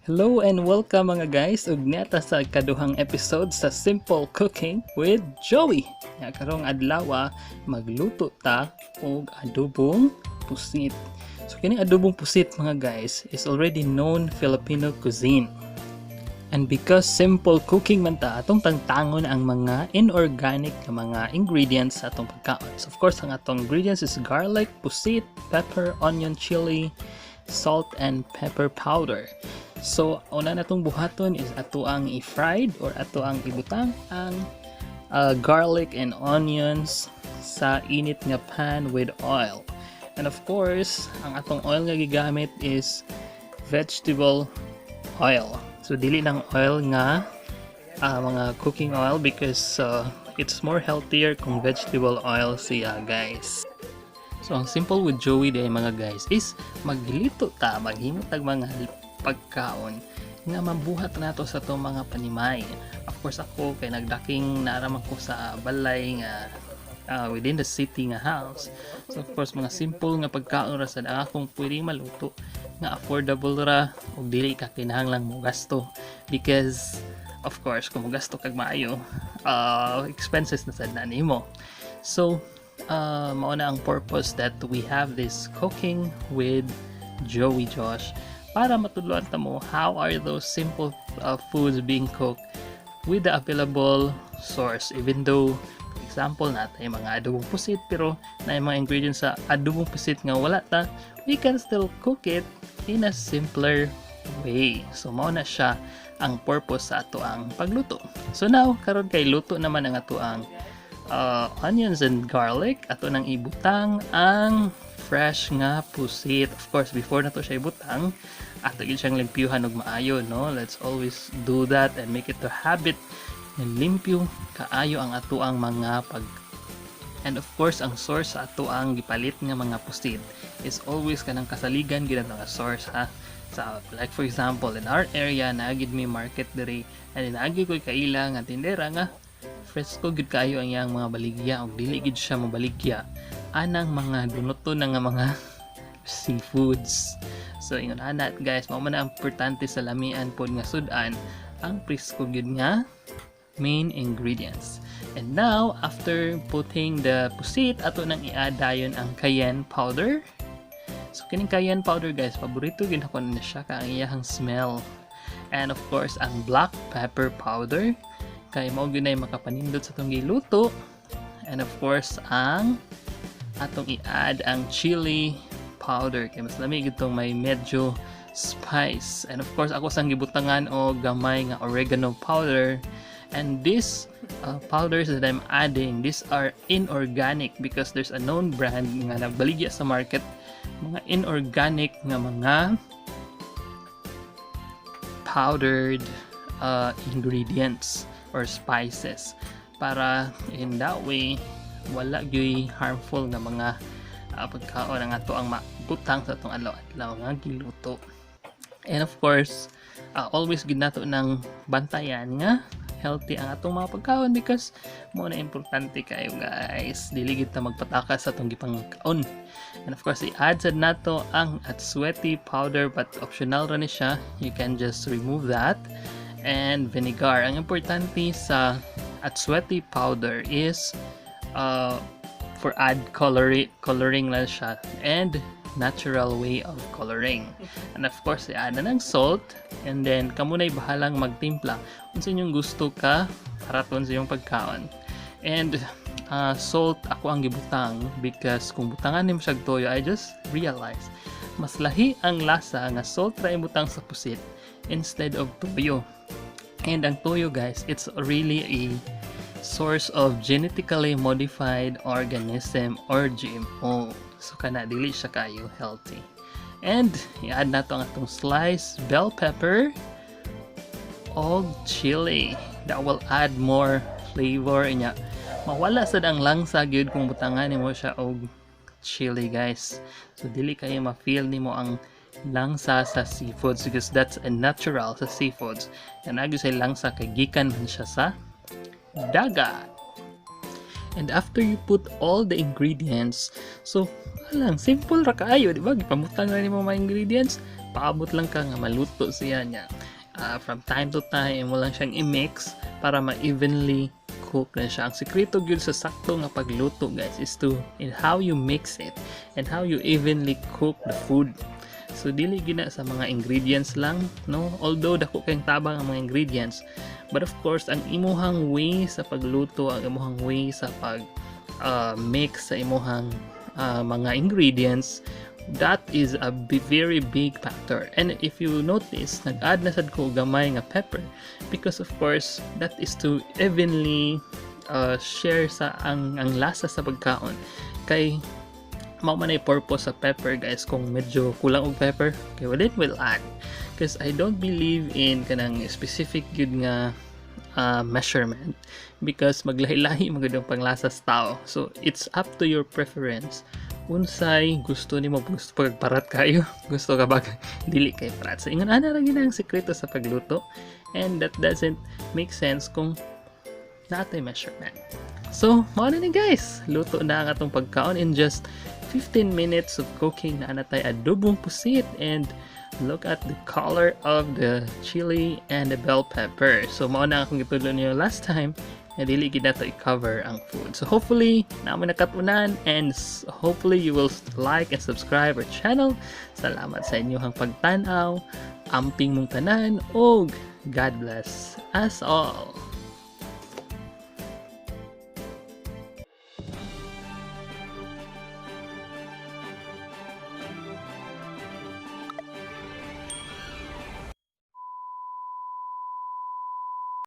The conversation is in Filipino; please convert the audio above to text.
Hello and welcome mga guys ug niata sa kaduhang episode sa Simple Cooking with Joey. Nga karong adlaw magluto ta og adobong pusit. So kini adobong pusit mga guys is already known Filipino cuisine. And because simple cooking man ta, atong tangtangon ang mga inorganic na mga ingredients sa atong pagkaon. So of course ang atong ingredients is garlic, pusit, pepper, onion, chili, salt and pepper powder. So, una na itong buhaton is ato ang i-fried or ato ang ibutang ang garlic and onions sa init nga pan with oil. And of course, ang atong oil nga gigamit is vegetable oil. So, dili ng oil nga mga cooking oil because it's more healthier kung vegetable oil siya guys. So, ang simple with Joey day mga guys is maglito ta, maghimutag mga pagkaon nga mabuhat nato sa to mga panimay. Of course ako kay nagdaking naraman ko sa balay nga within the city nga house. So of course mga simple nga pagkaon ra sa akong pwedeng maluto nga affordable ra ug dili ka kinahanglang mo gasto because of course kung mo gasto kag maayo expenses na sad na nimo. So mao na ang purpose that we have this cooking with Joey Josh para matudloan ta mo how are those simple foods being cooked with the available source. Even though for example natin mga adobong pusit pero na mga ingredients sa adobong pusit nga wala ta, we can still cook it in a simpler way. So mao na siya ang purpose sa ato ang pagluto. So now karon kay luto naman ang ato ang onions and garlic. Ato nang ibutang ang fresh nga pusit. Of course, before na to siya ibutang, ato yun siyang limpyuhan og maayo, no? Let's always do that and make it a habit na limpyo kaayo ang ato ang mga and of course, ang source sa ato ang gipalit nga mga pusit is always kanang kasaligan gid nga source ha. So, like for example, in our area naagid may market diri and naagi koy kaila nga tindera nga fresco gid kaayo ang iyang mga baligya og dili gid siya mabaligya anang mga dunoton na nga mga seafoods. So ingon ana guys, mao man ang importante sa lamian pod nga sudan ang fresco gid nga main ingredients. And now after putting the pusit, ato nang i-add dayon ang cayenne powder. So kining cayenne powder guys, paborito gid ako na siya ka ang iyang smell. And of course ang black pepper powder kay mao gyud ay makapanindot sa tong giluto. And of course ang atong i-add ang chili powder kay mas lamig itong may medyo spice. And of course ako sang gibutangan o gamay nga oregano powder. And these powders that I'm adding, these are inorganic because there's a known brand nga nagbaligya sa market mga inorganic nga mga powdered ingredients or spices para in that way wala gyud harmful na mga pagkaon ang ato ang mabutang sa atong adlaw-adlaw nga giluto. And of course, always gid nato nang bantayan nga healthy ang atong mga pagkaon because mo na importante kayo guys, dili gid ta magpatakas sa atong gipangkaon. And of course, i-add sad nato ang atsweti powder but optional ra ni siya. You can just remove that. And vinegar. Ang importante sa atsweti powder is for add coloring lang siya and natural way of coloring. And of course, i-add na ng salt and then kamo na'y bahalang magtimpla unsa inyong gusto ka haraton sa iyong pagkaon. And salt ako ang gibutang because kung butangan nimo siya toyo, I just realized mas lahi ang lasa nga salt ra ibutang sa pusit instead of toyo. And ang toyo guys, it's really a source of genetically modified organism or GMO. So kana dili siya kayo healthy. And i-add nato ang atong sliced bell pepper o chili that will add more flavor inya. Mawala sad ang langsa gyud kung butangan nimo siya og chili guys. So dili kayo ma-feel nimo ang langsa sa seafoods because that's a natural sa seafoods. Yan agyo sa langsa kay gikan man siya sa dagat. And after you put all the ingredients, so lang, simple ra kaayo, di ba? Gipamutang na nimo mga ingredients, paabot lang ka nga maluto siya niya. From time to time mo lang siyang i-mix para ma-evenly cook na siya. Ang sekreto gyud sa sakto nga pagluto, guys, is to in how you mix it and how you evenly cook the food. So dili gina sa mga ingredients lang, no? Although dako kayong tabang ang mga ingredients, but of course ang imuhang way sa pagluto, ang imuhang way sa pag mix sa imuhang mga ingredients, that is a very big factor. And if you notice, nag-add na sad ko gamay nga pepper because of course that is to evenly share sa ang lasa sa pagkaon. Kay mao man ay purpose sa pepper, guys. Kung medyo kulang og pepper, okay, well then we'll add, because I don't believe in kanang specific yun nga measurement, because maglahi-lahi magud ang panglasa sa tao. So it's up to your preference. Unsay gusto nimo, gusto pagparat kayo, gusto ka ba dili kay parat. So ingon ana ra gyud ang sekreto sa pagluto, and that doesn't make sense kung natay measurement. So mao na ni, guys, luto na ang atong pagkaon in just 15 minutes of cooking. Na natay adobong pusit, and look at the color of the chili and the bell pepper. So mao na akong gitudlo niyo last time, na dili gid nato i-cover ang food. So hopefully namo nakatunan, and hopefully you will like and subscribe our channel. Salamat sa inyong pagtan-aw, amping mong tanan, og God bless us all.